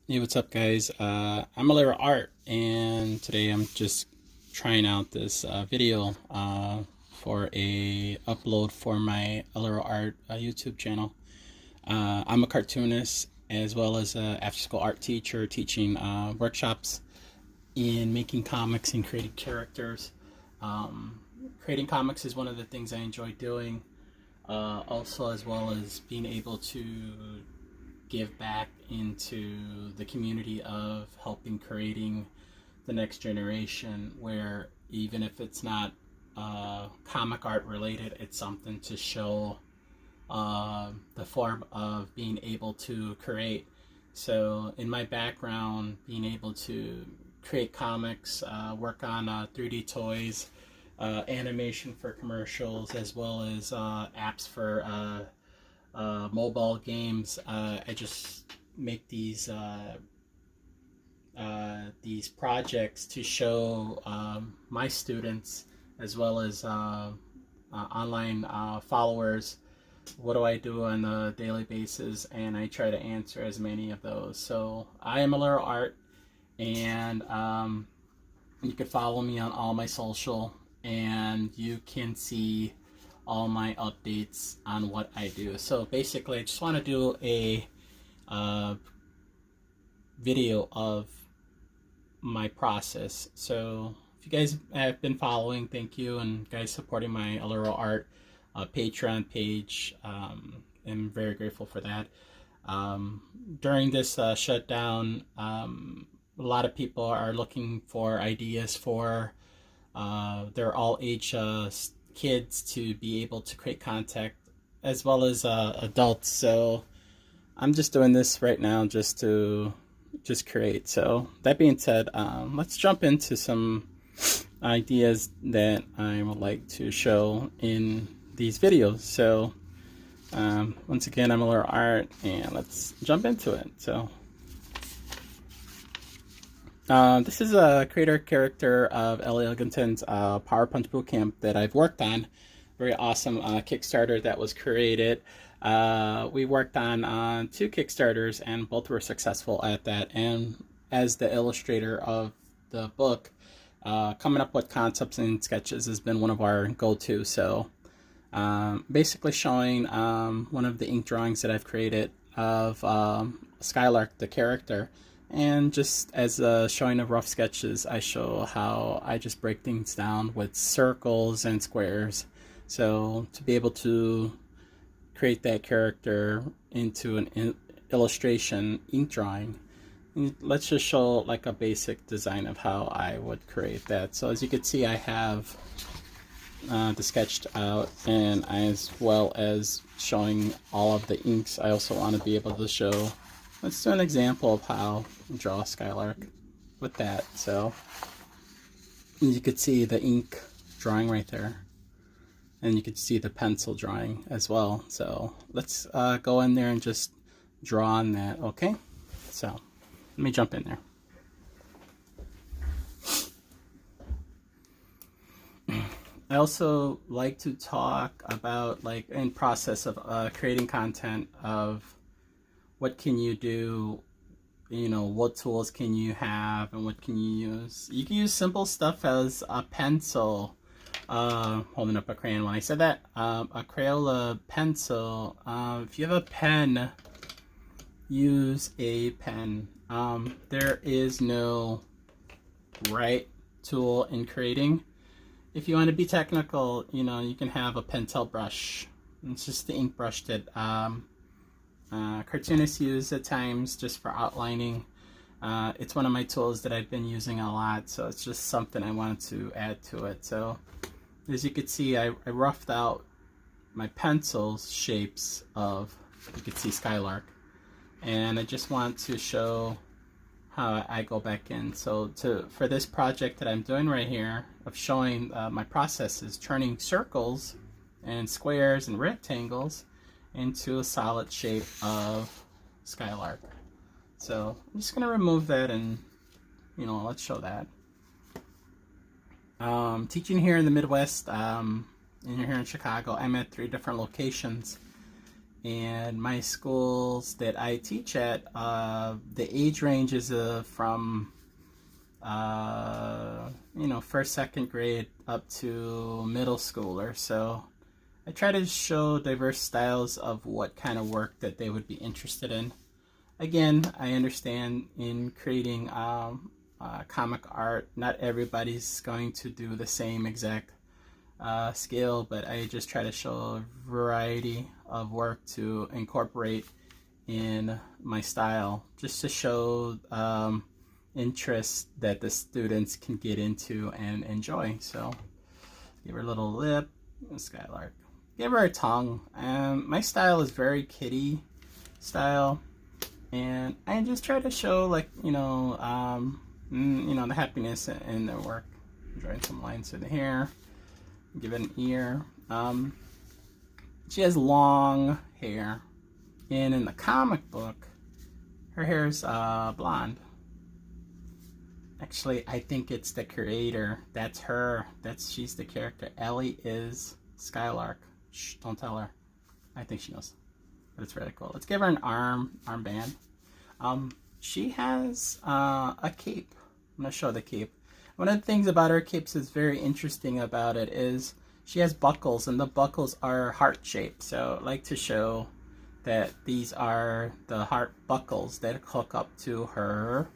Hey, what's up, guys? I'm Aleroart, and today I'm just trying out this video for a upload for my Aleroart YouTube channel. I'm a cartoonist as well as a after-school art teacher teaching workshops in making comics and creating characters. Um, Creating comics is one of the things I enjoy doing, also as well as being able to give back into the community of helping creating the next generation, where even if it's not comic art related, it's something to show the form of being able to create. So in my background, being able to create comics, work on 3D toys, animation for commercials, as well as apps for mobile games. I just make these projects to show my students as well as online followers what do I do on a daily basis, and I try to answer as many of those. So I am Aleroart, and you can follow me on all my social, and you can see all my updates on what I do. So basically, I just want to do a uh, video of my process. So if you guys have been following, thank you, and guys supporting my Aleroart Patreon page. I'm very grateful for that. During this shutdown, a lot of people are looking for ideas for their all age kids to be able to create content as well as adults. So I'm just doing this right now just to just create. So that being said, let's jump into some ideas that I would like to show in these videos. So once again, I'm Aleroart, and let's jump into it. So this is a creator character of Ellie Egleton's Power Punch Bootcamp that I've worked on. Very awesome Kickstarter that was created. We worked on 2 Kickstarters, and both were successful at that. And as the illustrator of the book, coming up with concepts and sketches has been one of our go-to. So basically showing one of the ink drawings that I've created of Skylark, the character. And just as a showing of rough sketches, I show how I just break things down with circles and squares. So to be able to create that character into an illustration ink drawing, let's just show like a basic design of how I would create that. So as you can see, I have the sketched out, and as well as showing all of the inks, I also want to be able to show. Let's do an example of how to draw a Skylark with that. So you could see the ink drawing right there, and you could see the pencil drawing as well. So let's go in there and just draw on that. Okay, so let me jump in there. I also like to talk about, like, in process of creating content, of what can you do, you know, what tools can you have and what can you use. You can use simple stuff as a pencil, holding up a crayon when I said that, a Crayola pencil. If you have a pen, use a pen. There is no right tool in creating. If you want to be technical, you know, you can have a PENTAL brush. It's just the ink brush that cartoonists use at times just for outlining. It's one of my tools that I've been using a lot, so it's just something I wanted to add to it. So as you can see, I roughed out my pencil's shapes of, you can see, Skylark, and I just want to show how I go back in. So for this project that I'm doing right here of showing my process is turning circles and squares and rectangles into a solid shape of Skylark. So I'm just gonna remove that, and you know, let's show that. Teaching here in the Midwest, and you're here in Chicago, I'm at 3 different locations, And my schools that I teach at, the age range is from first, second grade up to middle schooler. So I try to show diverse styles of what kind of work that they would be interested in. Again, I understand in creating comic art, not everybody's going to do the same exact scale, but I just try to show a variety of work to incorporate in my style, just to show interest that the students can get into and enjoy. So give her a little lip, Skylark. Give her a tongue. My style is very kitty style, and I just try to show, like, the happiness in their work. Drawing some lines in the hair. Give it an ear. She has long hair, and in the comic book, her hair is blonde. Actually, I think it's the creator. That's her. She's the character. Ellie is Skylark. Shh, don't tell her. I think she knows. But it's really cool. Let's give her an armband. She has a cape. I'm gonna show the cape. One of the things about her capes is very interesting about it is she has buckles, and the buckles are heart shaped. So I like to show that these are the heart buckles that hook up to her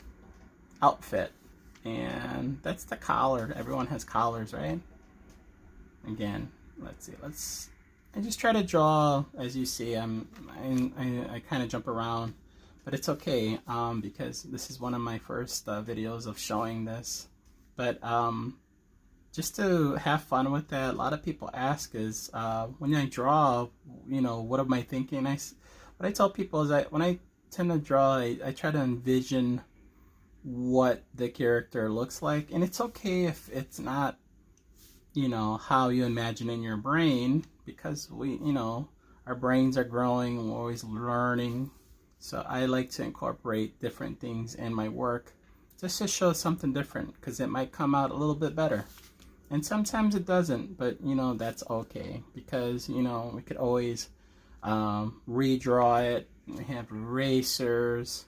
outfit. And that's the collar. Everyone has collars, right? Again, let's see. I just try to draw, as you see. I kind of jump around, but it's okay because this is one of my first videos of showing this. But just to have fun with that, a lot of people ask is when I draw, what am I thinking? What I tell people is that when I tend to draw, I try to envision what the character looks like, and it's okay if it's not how you imagine in your brain, because our brains are growing, we're always learning. So I like to incorporate different things in my work just to show something different, because it might come out a little bit better, and sometimes it doesn't, but that's okay, because we could always redraw it. We have erasers,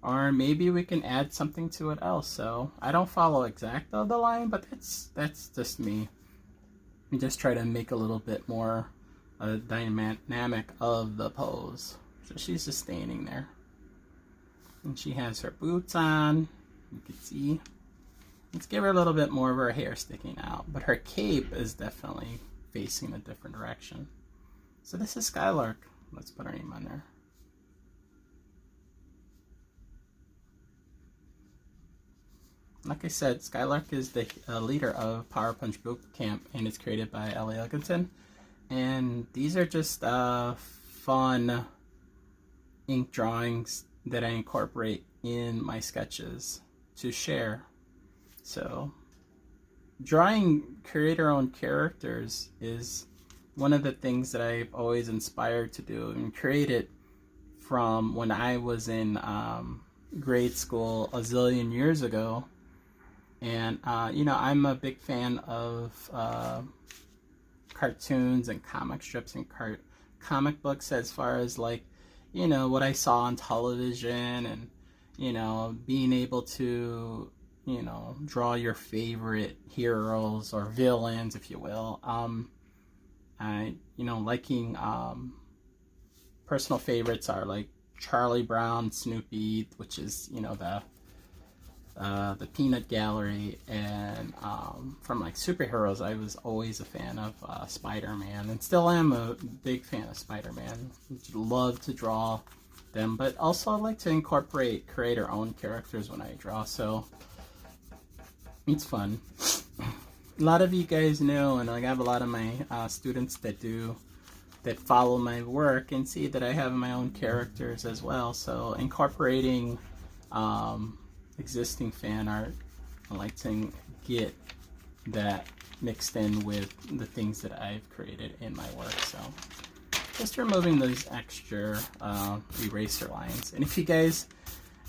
or maybe we can add something to it else. So I don't follow exact of the line, but that's just me. I just try to make a little bit more dynamic of the pose. So she's just standing there, and she has her boots on. You can see. Let's give her a little bit more of her hair sticking out, but her cape is definitely facing a different direction. So this is Skylark. Let's put her name on there. Like I said, Skylark is the leader of Power Punch Boot Camp, and it's created by Ellie Egleton. And these are just fun ink drawings that I incorporate in my sketches to share. So drawing creator-owned characters is one of the things that I've always inspired to do, and created from when I was in grade school a zillion years ago. And I'm a big fan of cartoons and comic strips and comic books, as far as like what I saw on television, and being able to draw your favorite heroes or villains, if you will. Liking personal favorites are like Charlie Brown, Snoopy, which is the Peanut Gallery, and from like superheroes, I was always a fan of Spider-Man, and still am a big fan of Spider-Man. Love to draw them, but also I like to incorporate creator-owned characters when I draw, so it's fun. A lot of you guys know, and I have a lot of my students that follow my work and see that I have my own characters as well. So incorporating existing fan art, I like to get that mixed in with the things that I've created in my work. So just removing those extra eraser lines. And if you guys,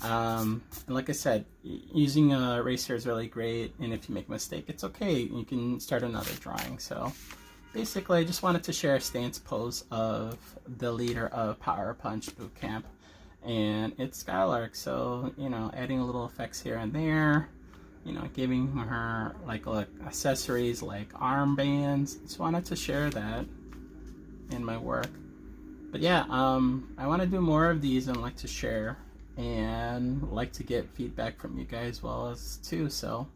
like I said, using a eraser is really great, and if you make a mistake, it's okay, you can start another drawing. So basically, I just wanted to share a stance pose of the leader of Power Punch Bootcamp, and it's Skylark. So, you know, adding a little effects here and there, you know, giving her like accessories like armbands. Just wanted to share that in my work. But yeah, I want to do more of these and like to share and like to get feedback from you guys well as too. So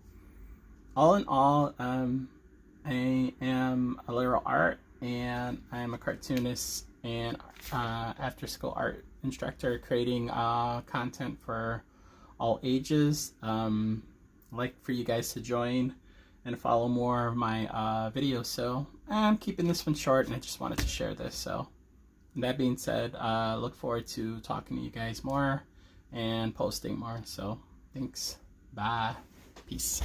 all in all, I am Aleroart, and I am a cartoonist and after school art instructor creating content for all ages. Like for you guys to join and follow more of my videos. So I'm keeping this one short, and I just wanted to share this. So that being said, look forward to talking to you guys more and posting more. So thanks. Bye. Peace.